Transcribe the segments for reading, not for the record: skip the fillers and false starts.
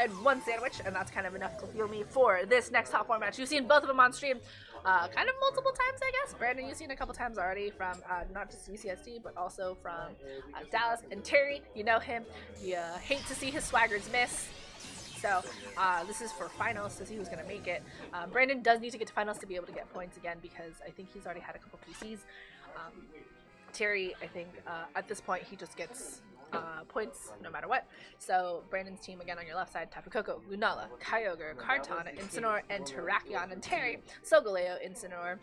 and 1 sandwich, and that's kind of enough to fuel me for this next top 4 match. You've seen both of them on stream kind of multiple times, I guess. Brandon, you've seen a couple times already from not just UCSD, but also from Dallas. And Terry, you know him. You hate to see his swaggers miss. So this is for finals to see who's going to make it. Brandon does need to get to finals to be able to get points again because I think he's already had a couple PCs. Terry, I think at this point he just gets points no matter what. So Brandon's team again on your left side: Tapu Koko, Lunala, Kyogre, Kartana, Incineroar, and Terrakion. And Terry, Solgaleo, Incineroar,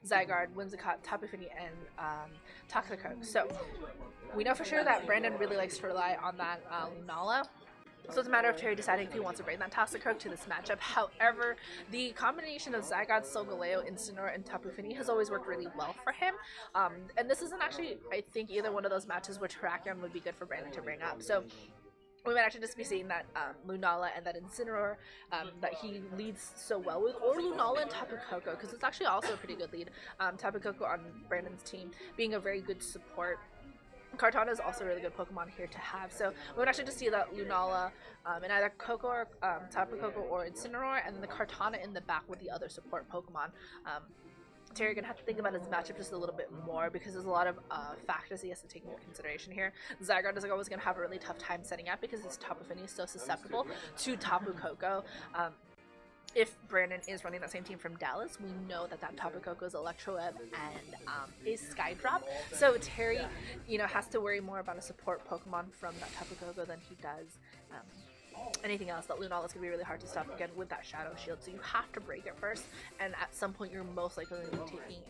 Zygarde, Whimsicott, Tapu Fini, and Toxicroak. So we know for sure that Brandon really likes to rely on that Lunala. So it's a matter of Terry deciding if he wants to bring that Toxicroak to this matchup. However, the combination of Zygarde, Solgaleo, Incineroar, and Tapu Fini has always worked really well for him. And this isn't actually, I think, either one of those matches where Terrakion would be good for Brandon to bring up. So we might actually just be seeing that Lunala and that Incineroar that he leads so well with, or Lunala and Tapu Koko, because it's actually also a pretty good lead. Tapu Koko on Brandon's team being a very good support. Kartana is also a really good Pokemon here to have, so we would actually just see that Lunala in either Koko or Tapu Koko or Incineroar, and then the Kartana in the back with the other support Pokemon. Terry gonna have to think about his matchup just a little bit more because there's a lot of factors he has to take into consideration here. Zygarde is always gonna have a really tough time setting up because his Tapu Fini is so susceptible to Tapu Koko. If Brandon is running that same team from Dallas, we know that that Tapu Koko is Electro Web and is Skydrop. So Terry, has to worry more about a support Pokemon from that Tapu Koko than he does anything else. That Lunala is going to be really hard to stop again with that Shadow Shield, so you have to break it first, and at some point you're most likely going to be taking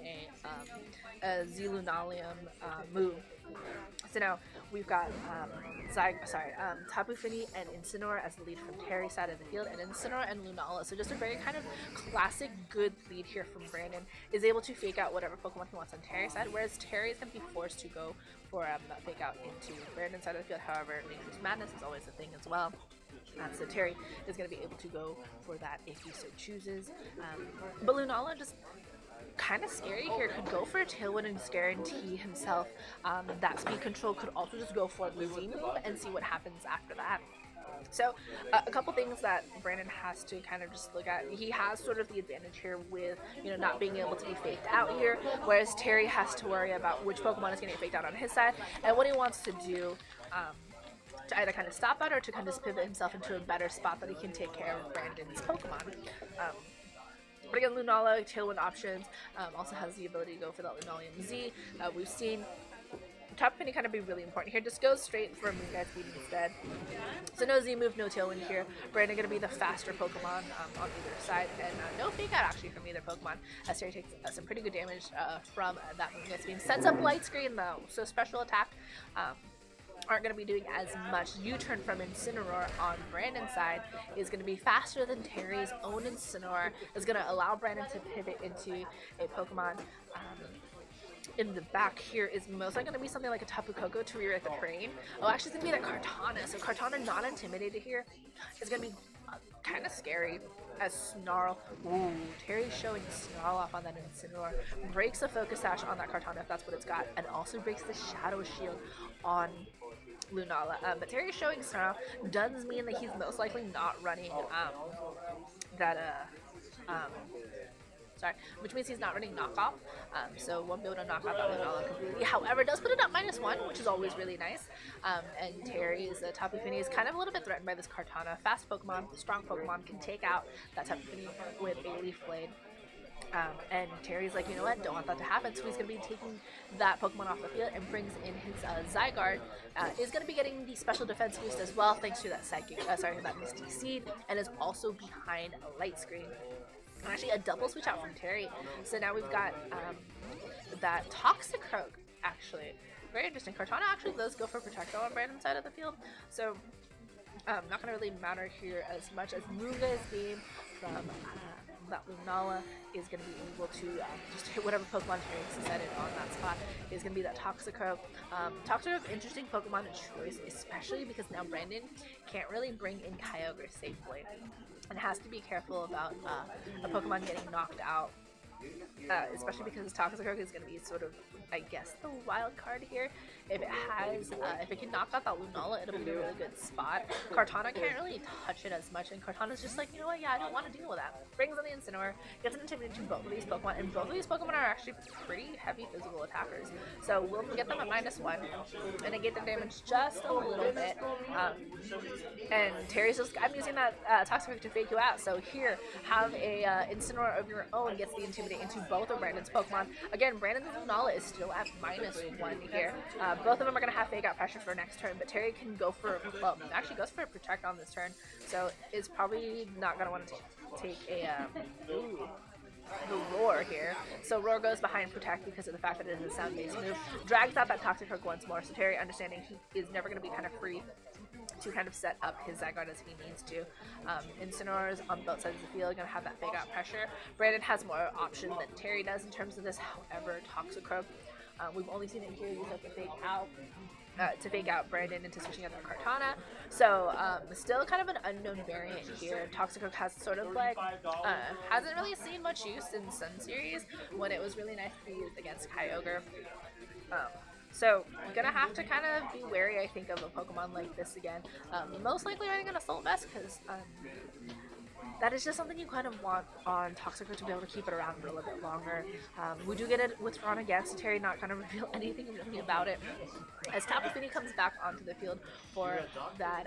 a Z-Lunalium move. So now we've got Tapu Fini and Incineroar as the lead from Terry's side of the field, and Incineroar and Lunala. So just a very kind of classic good lead here from Brandon. Is able to fake out whatever Pokemon he wants on Terry's side, whereas Terry is going to be forced to go for that fake out into Brandon's side of the field. However, Nature's Madness is always a thing as well. So Terry is going to be able to go for that if he so chooses. But Lunala just kind of scary here. Could go for a Tailwind and guarantee himself that speed control. Could also just go for the Z move and see what happens after that. So a couple things that Brandon has to kind of just look at. He has sort of the advantage here with not being able to be faked out here, whereas Terry has to worry about which Pokemon is going to get faked out on his side and what he wants to do to either kind of stop that or to kind of just pivot himself into a better spot that he can take care of Brandon's Pokemon. But again, Lunala, Tailwind options, also has the ability to go for that Lunalium Z. We've seen Tapu Fini kind of be really important here. Just goes straight for Moonguide Speed instead. So no Z move, no Tailwind here. Brandon going to be the faster Pokemon on either side, and no fake out actually from either Pokemon, as Terry takes some pretty good damage from that Moonguide Speed. Sets up Light Screen though, so special attack aren't going to be doing as much. U-turn from Incineroar on Brandon's side is going to be faster than Terry's own Incineroar. Is going to allow Brandon to pivot into a Pokemon in the back here is mostly going to be something like a Tapu Koko to rewrite the terrain. Oh, actually it's going to be that Kartana. So Kartana not intimidated here is going to be kind of scary as Snarl. Ooh, Terry's showing Snarl off on that Incineroar. Breaks a Focus Sash on that Kartana if that's what it's got, and also breaks the Shadow Shield on Lunala. But Terry's showing Snarl does mean that he's most likely not running which means he's not running knockoff, so won't be able to knock out that Lunala completely. However, does put it at -1, which is always really nice. And Terry's Tapu Fini is kind of a little bit threatened by this Kartana. Fast Pokemon, strong Pokemon can take out that Tapu Fini with a Leaf Blade. And Terry's like, you know what, don't want that to happen, so he's going to be taking that Pokemon off the field and brings in his Zygarde. Is going to be getting the special defense boost as well, thanks to that that Misty Seed, and is also behind a Light Screen. And actually a double switch out from Terry. So now we've got that Toxicroak, actually. Very interesting. Kartana actually does go for Protecto on Brandon's side of the field. So not going to really matter here as much as Moonguide's game from that Lunala is going to be able to just hit whatever Pokemon Terry's decided on that spot. Is going to be that Toxicroak. Toxicroak, interesting Pokemon choice, especially because now Brandon can't really bring in Kyogre safely and has to be careful about a Pokemon getting knocked out especially because Toxicroak is going to be sort of, I guess, the wild card here. If it has, if it can knock out that Lunala, it'll be a really good spot. Kartana can't really touch it as much, and Kartana's just like, you know what, yeah, I don't want to deal with that. Brings in the Incineroar, gets an Intimidate to both of these Pokemon, and both of these Pokemon are actually pretty heavy physical attackers. So we'll get them at -1, and negate the damage just a little bit. And Terry's just, I'm using that Toxicroak to fake you out. So here, have a Incineroar of your own, gets the Intimidate into both of Brandon's Pokemon. Again, Brandon's Lunala is still at -1 here. Both of them are going to have fake out pressure for next turn, but Terry can go for, well, actually goes for a protect on this turn, so is probably not going to want to take a, the Roar here. So Roar goes behind protect because of the fact that it is a sound-based move. Drags out that Toxicroak once more, so Terry, understanding he is never going to be kind of free to kind of set up his Zygarde as he needs to. Incineroars on both sides of the field are going to have that fake out pressure. Brandon has more option than Terry does in terms of this, however, Toxicroak, we've only seen it here use up to fake out Brandon into switching out to Kartana. So still kind of an unknown variant here. Toxicroak has sort of like hasn't really seen much use in Sun Series when it was really nice to be used against Kyogre. So I'm gonna have to kind of be wary, I think, of a Pokemon like this again. Most likely running an Assault Vest because that is just something you kind of want on Toxicroak to be able to keep it around for a little bit longer. We do get it withdrawn again, so Terry not going to reveal anything really about it. As Tapu Fini comes back onto the field for that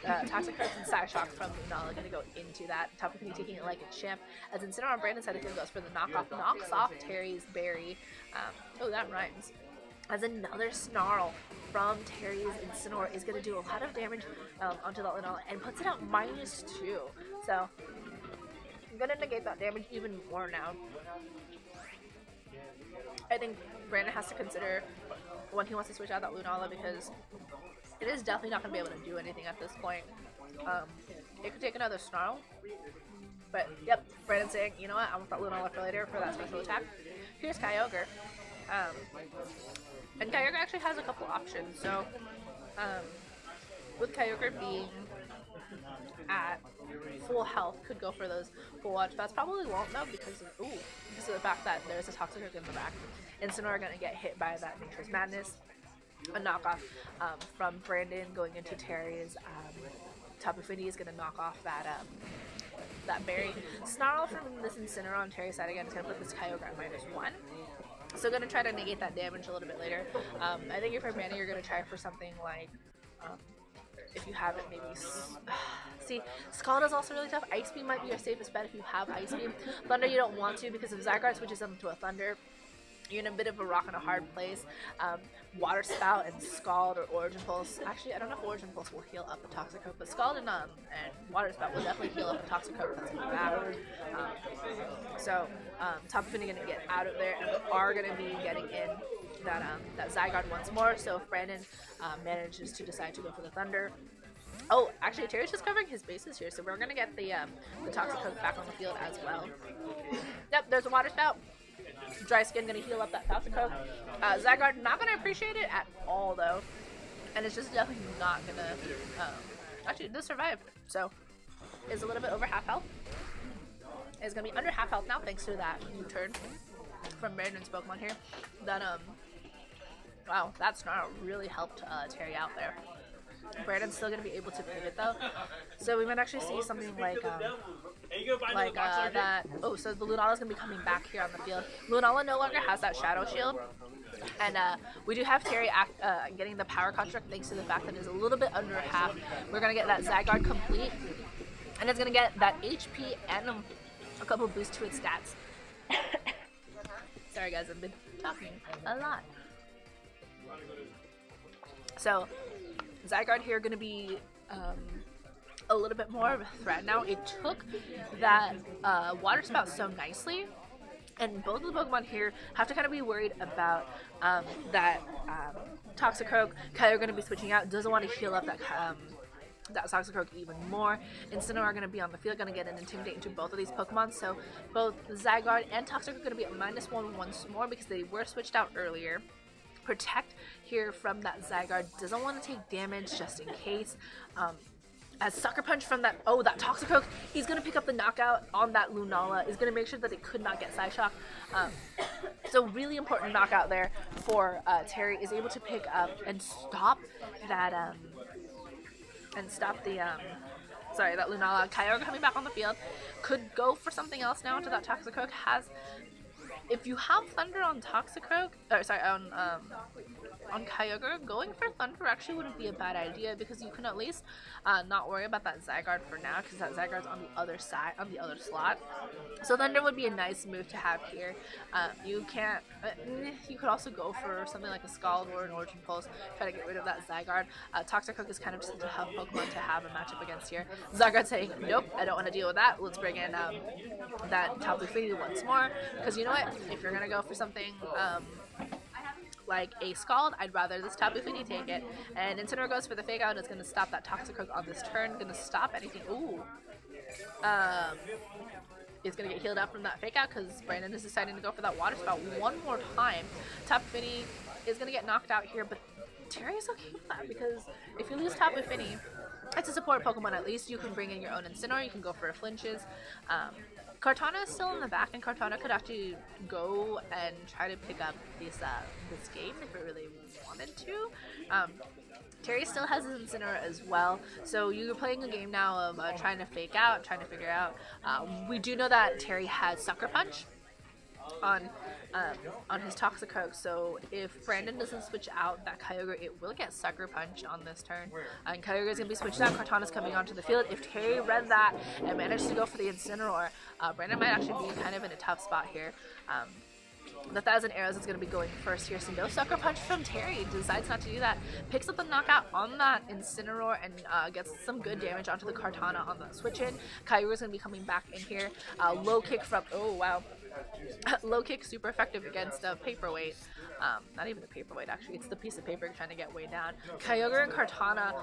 Toxicroak and Psyshock from Lunala going to go into that. Tapu Fini taking it like a champ. As Incineroar on Brandon's side of the field goes for the knockoff, knocks off Terry's Berry. Oh, that rhymes. As another Snarl from Terry's Incineroar is going to do a lot of damage onto that Lunala and puts it at -2. So I'm going to negate that damage even more now. I think Brandon has to consider when he wants to switch out that Lunala because it is definitely not going to be able to do anything at this point. It could take another Snarl. But yep, Brandon's saying, you know what, I want that Lunala for later for that special attack. Here's Kyogre. And Kyogre actually has a couple options, so with Kyogre being at full health, could go for those full watch spots. Probably won't though because of the fact that there's a Toxicroak in the back. Incineroar going to get hit by that Nature's Madness. A knockoff from Brandon going into Terry's. Tapu Fini is going to knock off that that Berry. Snarl from this Incineroar on Terry's side again is going to put this Kyogre at -1. So going to try to negate that damage a little bit later. I think if you're Manny, you're going to try for something like, if you have it, maybe... See, Scald is also really tough. Ice Beam might be your safest bet if you have Ice Beam. Thunder you don't want to because if Zygarde switches them to a Thunder, you're in a bit of a rock and a hard place. Water Spout and Scald or Origin Pulse. Actually, I don't know if Origin Pulse will heal up the Toxicroak, but Scald and Water Spout will definitely heal up the Toxicroak that's in the back. So Tapu Fini gonna get out of there, and we are gonna be getting in that Zygarde once more. So if Brandon manages to decide to go for the Thunder. Oh, actually, Terry's just covering his bases here, so we're gonna get the Toxicroak back on the field as well. Yep, there's a Water Spout. Dry Skin gonna heal up that Toxicroak. Zygarde not gonna appreciate it at all though, and it's just definitely not gonna. Actually, it does survive, so is a little bit over half health. It's gonna be under half health now thanks to that U-turn from Brandon's Pokemon here. That wow, that Snarl really helped Terry out there. Brandon's still gonna be able to pivot though, so we might actually see something like that. Oh, so the Lunala's gonna be coming back here on the field. Lunala no longer has that Shadow Shield, and we do have Terry getting the Power Construct thanks to the fact that it's a little bit under half. We're gonna get that Zygarde complete, and it's gonna get that HP and a couple boosts to its stats. Sorry guys, I've been talking a lot. So Zygarde here gonna be a little bit more of a threat now. It took that Water Spout so nicely, and both of the Pokemon here have to kind of be worried about that Toxicroak. Kyogre going to be switching out, doesn't want to heal up that Toxicroak even more. Incineroar are going to be on the field, going to get an Intimidate into both of these Pokemon, so both Zygarde and Toxicroak are going to be at -1 once more because they were switched out earlier. Protect here from that Zygarde, doesn't want to take damage just in case. as Sucker Punch from that, oh, that Toxic he's going to pick up the knockout on that Lunala, is going to make sure that it could not get Side Shock. So really important knockout there for Terry, is able to pick up and stop that, sorry, that Lunala. Kyogre coming back on the field, could go for something else now into that Toxicroak. If you have Thunder on Toxicroak, or sorry, on Kyogre, going for Thunder actually wouldn't be a bad idea, because you can at least not worry about that Zygarde for now, because that Zygarde's on the other side, on the other slot. So Thunder would be a nice move to have here. You can't, you could also go for something like a Scald or an Origin Pulse, try to get rid of that Zygarde. Toxicroak is kind of just a tough Pokemon to have a matchup against here. Zygarde saying, nope, I don't want to deal with that. Let's bring in that Tapu Fini once more, because you know what, if you're going to go for something like a Scald, I'd rather this Tapu Fini take it. And Incineroar goes for the Fake Out, and it's going to stop that Toxicroak on this turn, going to stop anything. Ooh. Is going to get healed up from that Fake Out, because Brandon is deciding to go for that Water Spout one more time. Tapu Fini is going to get knocked out here, but Terry is okay with that, because if you lose Tapu Fini, it's a support Pokemon. At least you can bring in your own Incineroar, you can go for flinches. Kartana is still in the back, and Kartana could actually go and try to pick up this game if it really wanted to. Terry still has his Incineroar as well, so you're playing a game now of trying to fake out, trying to figure out. We do know that Terry has Sucker Punch on his Toxicroak, so if Brandon doesn't switch out that Kyogre, it will get Sucker Punch on this turn, and Kyogre is going to be switched out. Kartana's coming onto the field. If Terry read that and managed to go for the Incineroar, Brandon might actually be kind of in a tough spot here. The 1,000 Arrows is going to be going first here, so no Sucker Punch from Terry. Decides not to do that. Picks up the knockout on that Incineroar and gets some good damage onto the Kartana on the switch in. Kyogre is going to be coming back in here. Low kick from, oh wow. Low kick super effective against a paperweight. Not even a paperweight actually, it's the piece of paper trying to get way down. Kyogre and Kartana,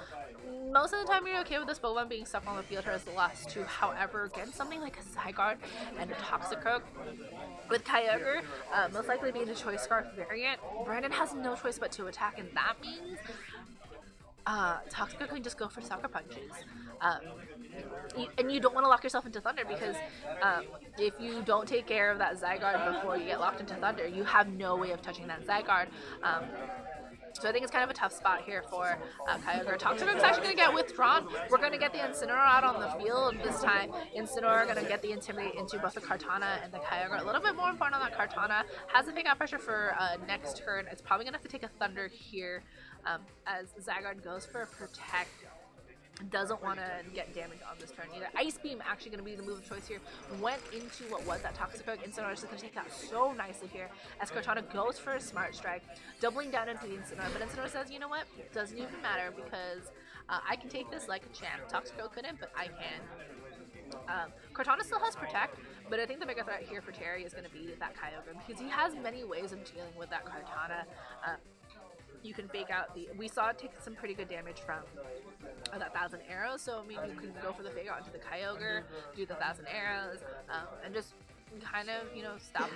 most of the time you're okay with this Pokemon being stuck on the field as the last two. However, against something like a Zygarde and a Toxicroak, with Kyogre most likely being the Choice Scarf variant, Brandon has no choice but to attack, and that means Toxicroak can just go for Sucker Punches. And you don't want to lock yourself into Thunder, because if you don't take care of that Zygarde before you get locked into Thunder, you have no way of touching that Zygarde. So I think it's kind of a tough spot here for Kyogre. Toxicroak's actually going to get withdrawn. We're going to get the Incineroar out on the field this time. Incineroar going to get the Intimidate into both the Kartana and the Kyogre. A little bit more important on that Kartana. Has a Fake Out pressure for next turn. It's probably going to have to take a Thunder here as Zygarde goes for a Protect. Doesn't want to get damage on this turn either. Ice Beam actually going to be the move of choice here. Went into what was that Toxicroak. Incineroar is going to take that so nicely here as Kartana goes for a Smart Strike, doubling down into the Incineroar. But Incineroar says, you know what? It doesn't even matter, because I can take this like a champ. Toxicroak couldn't, but I can. Kartana still has Protect, but I think the bigger threat here for Terry is going to be that Kyogre, because he has many ways of dealing with that Kartana. You can fake out the, we saw it take some pretty good damage from that 1,000 Arrows, so I mean you can go for the fake out into the Kyogre, do the 1,000 Arrows, and just kind of, you know, stop.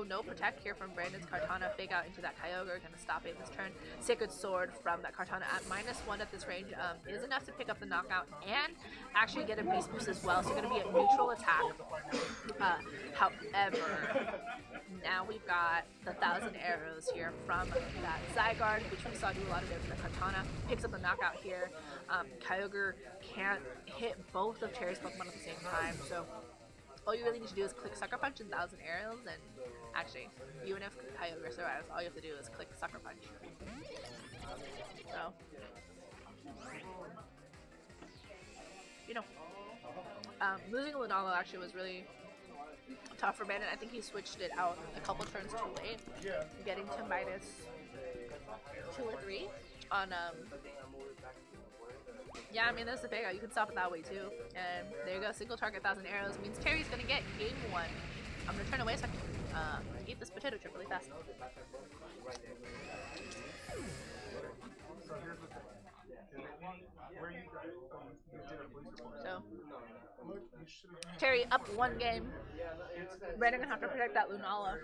No Protect here from Brandon's Kartana. Fake out into that Kyogre, gonna stop it this turn. Sacred Sword from that Kartana at -1 at this range is enough to pick up the knockout and actually get a Beast Boost as well, so gonna be a neutral attack. However, now we've got the 1,000 Arrows here from that Zygarde, which we saw do a lot of damage to the Kartana. Picks up the knockout here. Kyogre can't hit both of Terry's Pokemon at the same time, so all you really need to do is click Sucker Punch and 1,000 Arrows, and actually, even if Kyogre survives, all you have to do is click Sucker Punch. So, you know, losing Lunala actually was really tough for Brandon. I think he switched it out a couple turns too late, getting to -2 or 3 on, yeah, I mean, there's the fake out. You can stop it that way too. And there you go. Single target 1,000 Arrows means Terry's gonna get game 1. I'm gonna turn away so I can eat this potato chip really fast. So, Terry up 1 game. Brandon gonna have to protect that Lunala.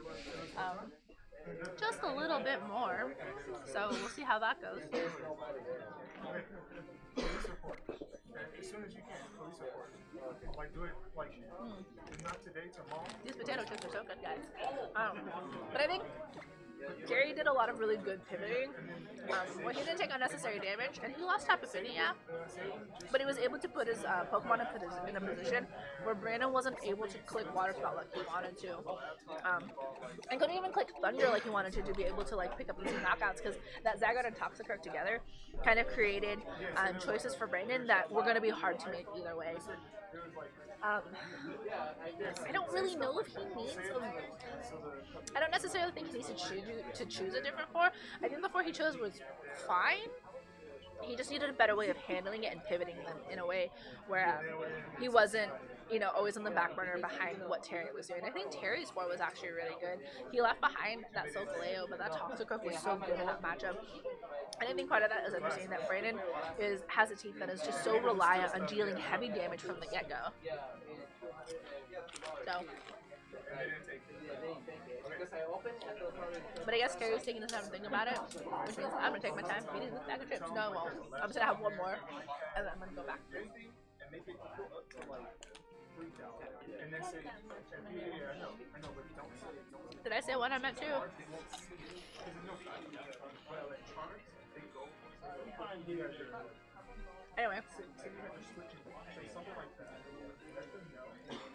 just a little bit more. So we'll see how that goes. Police report. As soon as you can, police report. Like do it like not today, tomorrow. These potato chips are so good, guys. But I think Gary did a lot of really good pivoting. Well, he didn't take unnecessary damage, and he lost Tapu Fini, yeah. But he was able to put his Pokemon in a position where Brandon wasn't able to click Water Spout like he wanted to. And couldn't even click Thunder like he wanted to be able to like pick up these knockouts, because that Zygarde and Toxicroak together kind of created choices for Brandon that were going to be hard to make either way. I don't really know if he needs I don't necessarily think he needs to choose a different 4. I think the 4 he chose was fine. He just needed a better way of handling it and pivoting them in a way where he wasn't, you know, always on the back burner behind what Terry was doing. I think Terry's 4 was actually really good. He left behind that Solgaleo, but that Toxicroak was so good in that matchup. And I think part of that is understanding that Brandon has a team that is just so reliant on dealing heavy damage from the get-go. So. But I guess Terry's taking his time to think about it, which means I'm going to take my time eating this bag of chips. No, I won't. I'm just going to have one more, and then I'm going to go back. Did I say one? I meant 2. Anyway,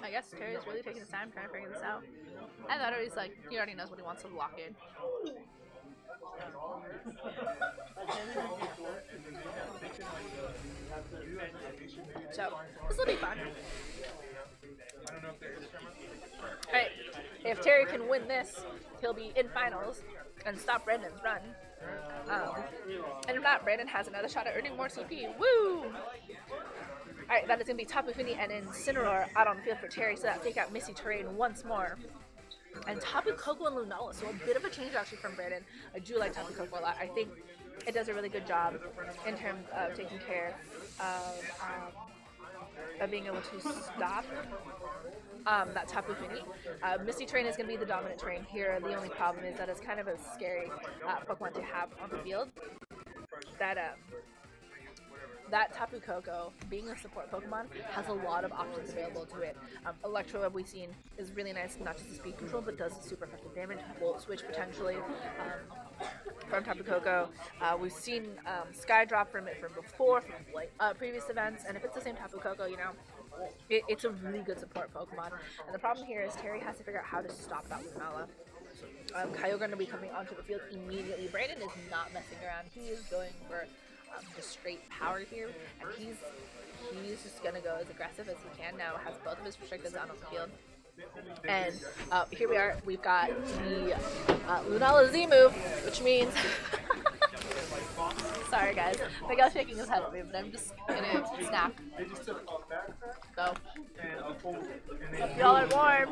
I guess Terry's really taking his time trying to figure this out. I thought he's like, he already knows what he wants to lock in. So, this will be fun. Alright, if Terry can win this, he'll be in finals and stop Brandon's run. And if not, Brandon has another shot at earning more CP. Woo! Alright, that is going to be Tapu Fini and Incineroar out on the field for Terry, so that take out Misty Terrain once more. And Tapu Koko and Lunala, so a bit of a change actually from Brandon. I do like Tapu Koko a lot. I think it does a really good job in terms of taking care of being able to stop that Tapu Fini. Misty Terrain is going to be the dominant terrain here. The only problem is that it's kind of a scary Pokemon to have on the field. That Tapu Koko, being a support Pokemon, has a lot of options available to it. Electro Web we've seen is really nice, not just a speed control, but does super effective damage. Volt Switch potentially from Tapu Koko. We've seen Sky Drop from it from before, from like previous events, and if it's the same Tapu Koko, you know, it's a really good support Pokemon. And the problem here is Terry has to figure out how to stop that Lunala. Kyogre going to be coming onto the field immediately. Brandon is not messing around. He is going for just straight power here, and he's just gonna go as aggressive as he can now. Has both of his restricteds out on the field, and here we are. We've got the Lunala Z move, which means sorry guys, my guy's shaking his head at me, but I'm just gonna snap. Go. Hope y'all are warm.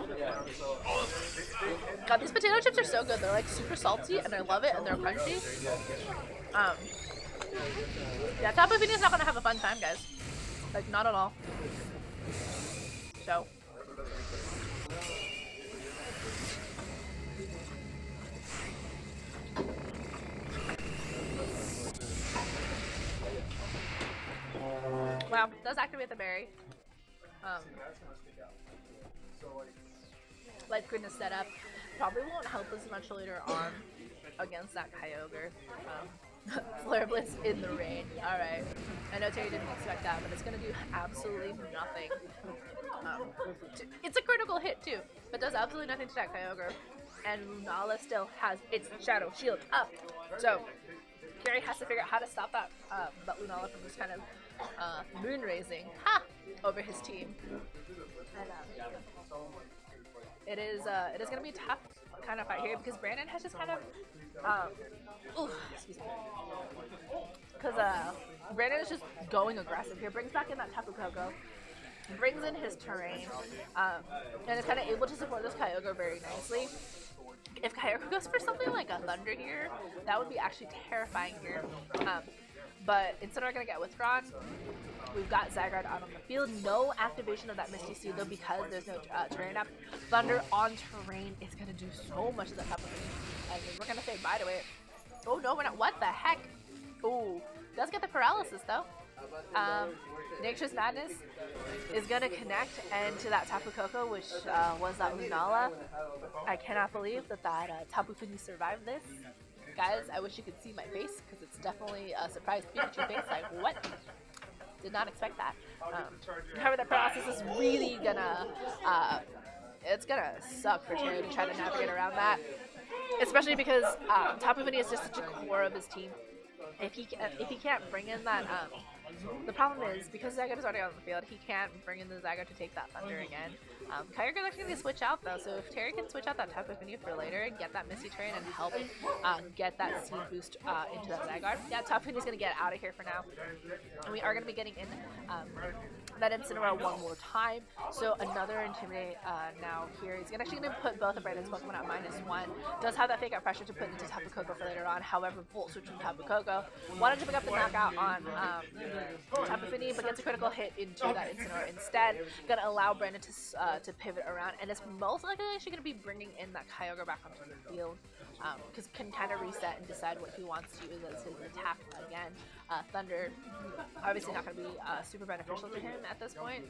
God, these potato chips are so good. They're like super salty, and I love it, and they're crunchy. Yeah, Tapu Fini is not gonna have a fun time, guys. Like, not at all. So. Wow, does activate the berry. Light Goodness setup probably won't help us much later on against that Kyogre. Flare Blitz in the rain. Alright. I know Terry didn't expect that, but it's going to do absolutely nothing. It's a critical hit too, but does absolutely nothing to that Kyogre. And Lunala still has its Shadow Shield up. So, Terry has to figure out how to stop that Lunala from just kind of moon raising over his team. And it is going to be a tough kind of fight here because Brandon has just kind of excuse me. Because Brandon is just going aggressive here. Brings back in that Tapu Koko. Brings in his terrain. And is kind of able to support this Kyogre very nicely. If Kyogre goes for something like a Thunder here, that would be actually terrifying here. But instead we're going to get withdrawn. We've got Zygarde out on the field. No activation of that Misty Seed though because there's no terrain up. Thunder on terrain is going to do so much of that Tapu Fini. And we're going to say bye to it. Oh no, we're not. What the heck? Ooh, does get the paralysis though. Nature's Madness is going to connect into that Tapu Koko, which was that Lunala. I cannot believe that Tapu Fini survived this. Guys, I wish you could see my face because it's definitely a surprise Pikachu face. Like, what? Did not expect that. However, that paralysis is really gonna, it's gonna suck for Terry to try to navigate around that. Especially because Tapu Fini is just such a core of his team. If he can't bring in that, the problem is because Zygarde is already on the field, he can't bring in the Zygarde to take that Thunder again. Kyogre's actually going to switch out though, so if Terry can switch out that Tapu Fini for later and get that Misty Terrain and help get that seed boost into that Zygarde, yeah, Tapu Fini's going to get out of here for now. And we are going to be getting in that Incineroar one more time. So another Intimidate now here. He's actually going to put both of Brandon's Pokemon at -1. Does have that Fake Out Pressure to put into Tapu Koko for later on. However, Volt Switch from Tapu Koko. Wanted to pick up the knockout on Tapu Fini, but gets a critical hit into that Incineroar instead. Going to allow Brandon to pivot around, and it's most likely actually going to be bringing in that Kyogre back onto the field. Because can kind of reset and decide what he wants to use as his attack again. Thunder, obviously not going to be super beneficial to him at this point.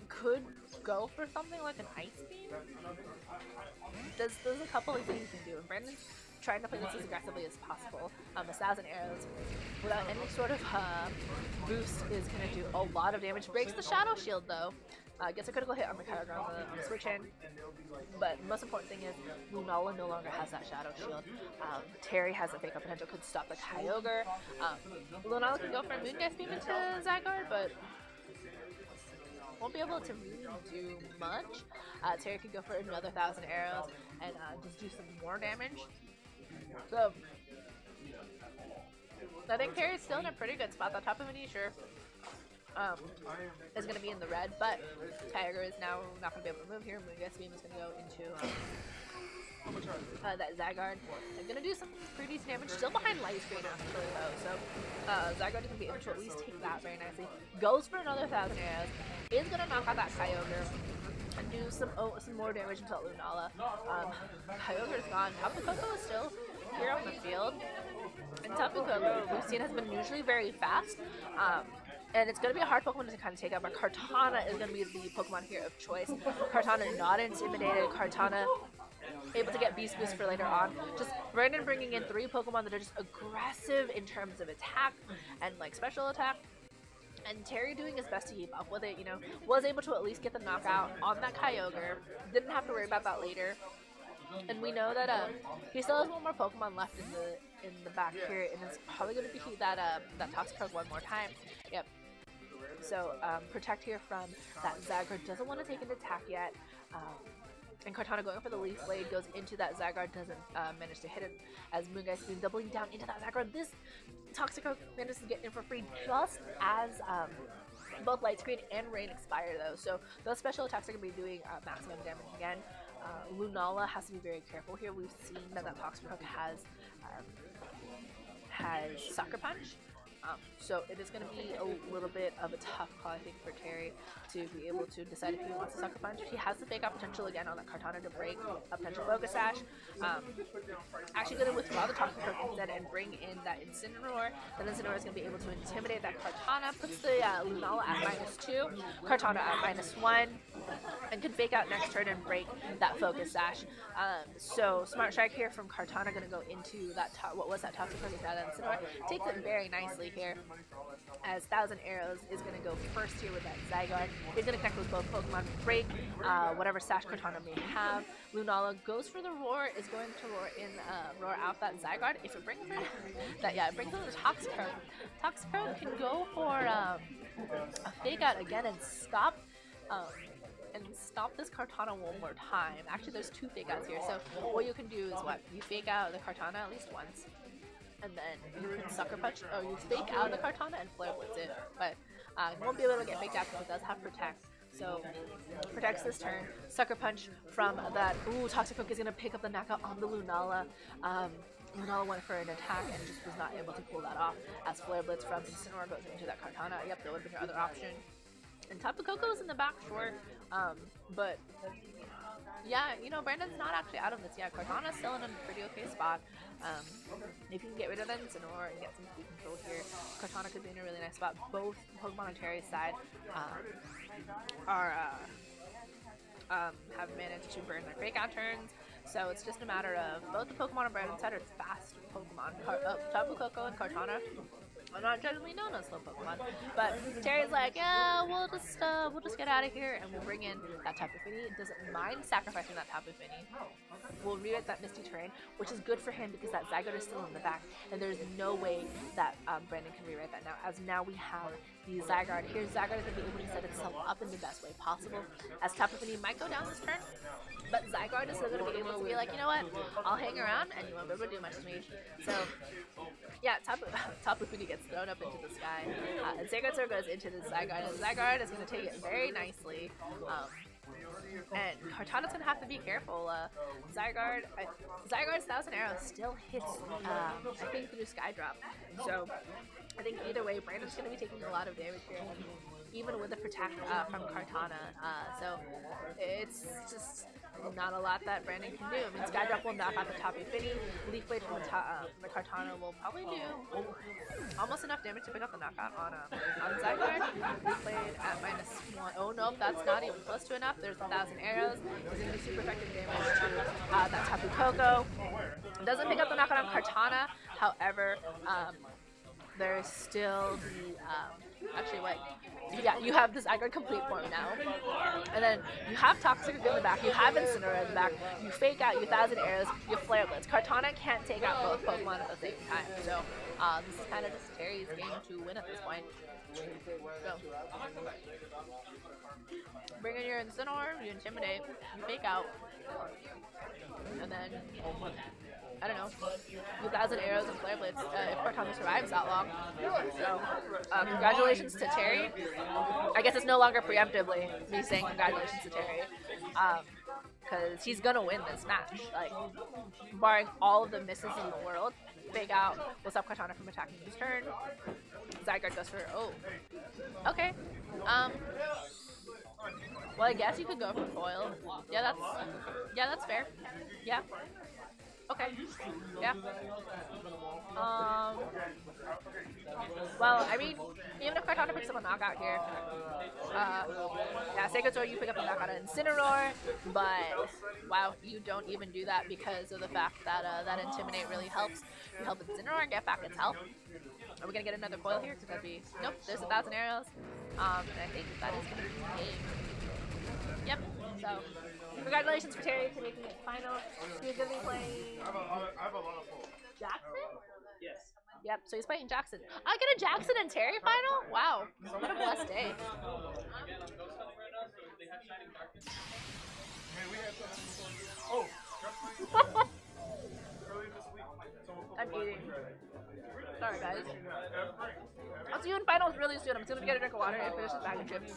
Could go for something like an Ice Beam. There's a couple of things you can do, and Brandon's trying to play this as aggressively as possible. 1,000 arrows without any sort of boost is going to do a lot of damage. Breaks the Shadow Shield though. Gets a critical hit on the Kyogre on the switch in. But the most important thing is Lunala no longer has that Shadow Shield. Terry has a Fake Out potential, could stop the Kyogre. Lunala can go for a Moongeist Beam into Zygarde, but won't be able to really do much. Terry could go for another 1,000 arrows and just do some more damage. So I think Terry's still in a pretty good spot. The Tapu Fini, sure, is going to be in the red, but Kyogre is now not going to be able to move here. Moongeist Beam is going to go into that Zygarde. I'm going to do some pretty decent damage. Still behind Light Screen actually though, so Zygarde is going to be able to at least take that very nicely. Goes for another 1,000 arrows. Is going to knock out that Kyogre and do some more damage into Lunala. Kyogre's gone. Tapu Koko is still here on the field. And Tapu Koko, we've seen, has been usually very fast. And it's going to be a hard Pokemon to kind of take out, but Kartana is going to be the Pokemon here of choice. Kartana not intimidated. Kartana able to get Beast Boost for later on. Just Brandon bringing in 3 Pokemon that are just aggressive in terms of attack and like special attack. And Terry doing his best to keep up with it, you know, was able to at least get the knockout on that Kyogre. Didn't have to worry about that later. And we know that he still has one more Pokemon left in the back here, and it's probably going to be that Toxicroak one more time. Yep. So protect here from that Zygarde. Doesn't want to take an attack yet. And Kartana going for the Leaf Blade goes into that Zygarde, doesn't manage to hit it as Moongeist Beam doubling down into that Zygarde. This Toxicroak manages to get in for free just as both Light Screen and Rain expire though. So those special attacks are going to be doing maximum damage again. Lunala has to be very careful here. We've seen that Toxicroak has Sucker Punch. So it is going to be a little bit of a tough call, I think, for Terry to be able to decide if he wants to Sucker Punch. He has the Fake Out potential again on that Kartana to break a potential Focus Sash. Actually going to withdraw the Toxicroak instead and bring in that Incineroar. Then Incineroar is going to be able to intimidate that Kartana, puts the Lunala at -2, Kartana at -1, and can Fake Out next turn and break that Focus Sash. So Smart Strike here from Kartana going to go into that what was that Toxicroak is now that Incineroar. Takes it very nicely here, as 1,000 Arrows is going to go first here with that Zygarde. He's going to connect with both Pokemon, break whatever Sash Kartana may have. Lunala goes for the Roar, is going to roar out that Zygarde. If it brings in that, yeah, it brings in the Toxicroak. Toxicroak can go for a Fake Out again and stop this Kartana one more time. Actually, there's 2 Fake Outs here, so what you can do is what? You Fake Out the Kartana at least once, and then you can Sucker Punch, or you Fake Out the Kartana and Flare Blitz it. But you won't be able to get Faked Out because it does have Protect. So protects this turn. Sucker Punch from that. Ooh, Toxic Hook is gonna pick up the knockout on the Lunala. Lunala went for an attack and just was not able to pull that off as Flare Blitz from Incineroar goes into that Kartana. Yep, that would have been your other option. And Tapu Koko's in the back, sure. But yeah, you know, Brandon's not actually out of this yet. Kartana's still in a pretty okay spot. If you can get rid of that Incineroar and get some key control here, Kartana could be in a really nice spot. Both Pokemon on Terry's side have managed to burn their fake out turns. So it's just a matter of both the Pokemon on Brandon's side are fast Pokemon. Tapu Koko and Kartana are not generally known as slow Pokemon, but Terry's like, yeah, we'll just get out of here and we'll bring in that Tapu Fini. Doesn't mind sacrificing that Tapu Fini. We'll rewrite that Misty Terrain, which is good for him because that Zygarde is still in the back, and there's no way that Brandon can rewrite that now. As now we have the Zygarde here. Zygarde is going to be able to set itself up in the best way possible, as Tapu Fini might go down this turn. But Zygarde is still going to be able to be like, you know what, I'll hang around and you won't be able to do much to me. So, yeah, Tapu Fini gets thrown up into the sky. And Zygarde goes into the Zygarde. And Zygarde is going to take it very nicely. And Kartana's going to have to be careful. Zygarde's 1,000 Arrows still hits, I think, through Skydrop. So, I think either way, Brandon's going to be taking a lot of damage here, even with the protect from Kartana. So, it's just not a lot that Brandon can do. I mean, Skydrop will knock out the Tapu Fini. Leaf Blade from the Kartana will probably do almost enough damage to pick up the knockout on Zygarde. Leaf Blade at -1. Oh nope, that's not even close to enough. There's 1,000 Arrows. It's going to be super effective damage to that Tapu Koko. Doesn't pick up the knockout on Kartana. However, there's still the actually what? Yeah, you have this Zygarde complete form now, and then you have Toxic in the back, you have Incineroar in the back, you fake out, you 1,000 Arrows, you Flare Blitz. Kartana can't take out both Pokemon at the same time, so this is kind of just Terry's game to win at this point. Go. Bring in your Incineroar, you Intimidate, you fake out, and then I don't know, 1,000 Arrows and Flare Blitz if Kartana survives that long. So, congratulations to Terry. I guess it's no longer preemptively me saying congratulations to Terry. Because he's gonna win this match. Like, barring all of the misses in the world. Fake out will stop Kartana from attacking his turn. Zygarde goes for, oh. Okay. Well, I guess you could go for foil. Yeah, that's fair. Yeah. Okay. Yeah. Well, I mean, even if Kartana picks up a knockout here, yeah, Sacred Sword, you pick up a knockout on Incineroar, but wow, you don't even do that because of the fact that that Intimidate really helps. You help Incineroar get back its health. Are we gonna get another coil here? Because that'd be, nope, there's 1,000 Arrows. And I think that is gonna be the game. Yep, so congratulations for Terry for making it final. He's gonna be playing I have a lot of pulls. Jackson? Yes. Yep, so he's playing Jackson. I get a Jackson and Terry final? Wow, what a blessed day. Oh. I'm eating. Sorry, guys. I'll see you in finals really soon. I'm just gonna get a drink of water and finish this bag of chips.